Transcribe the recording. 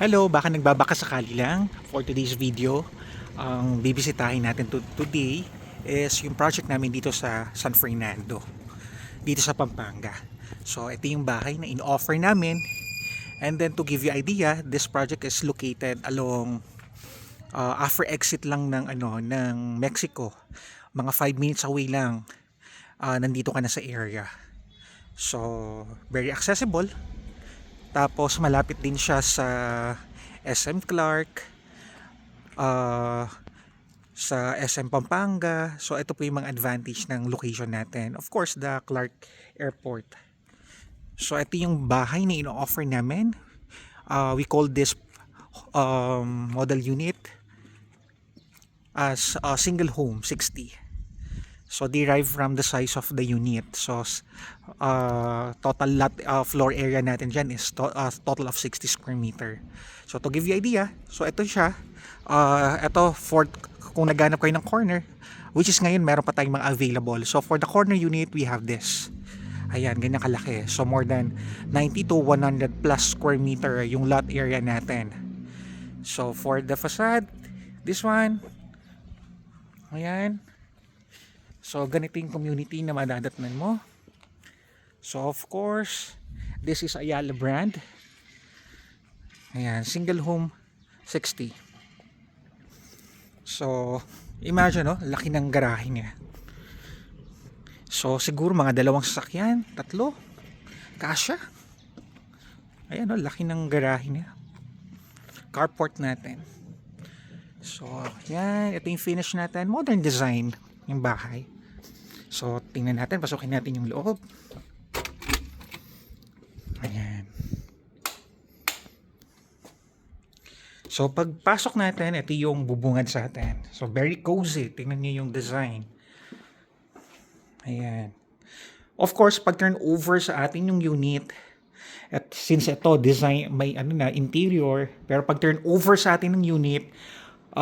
Hello, baka nagbabaka sakali lang for today's video. Ang bibisitahin natin today is yung project namin dito sa San Fernando, dito sa Pampanga. So, ito yung bahay na in-offer namin. And then to give you idea, this project is located along after exit lang ng Mexico. Mga 5 minutes away lang, nandito ka na sa area. So, very accessible. Tapos malapit din siya sa SM Clark, uh, sa SM Pampanga. So ito po yung mga advantage ng location natin. Of course, the Clark Airport. So ito yung bahay na ino-offer namin. We call this model unit as a single home 60. So derived from the size of the unit. So total lot floor area natin dyan is total of 60 square meter. So to give you idea, so ito siya. Ito for kung naghanap kayo ng corner, which is ngayon meron pa tayong mga available. So for the corner unit, we have this. Ayan, ganyan kalaki. So more than 90 to 100 plus square meter yung lot area natin. So for the facade, this one, ayan. So ganito yung community na madadatnan mo. So of course, this is Ayala brand. Ayan, single home 60. So imagine, no, laki ng garahe niya. So siguro mga dalawang sasakyan, tatlo, kasya. Ayan, no, laki ng garahe niya. Carport natin. So yan, ito yung finish natin. Modern design yung bahay. So tingnan natin, pasukin natin yung loob. Ayan. So pagpasok natin, ito yung bubungad sa atin. So very cozy. Tingnan niyo yung design. Ayan. Of course, pag turn over sa atin yung unit, at since ito design may interior, pero pag turn over sa atin ng unit,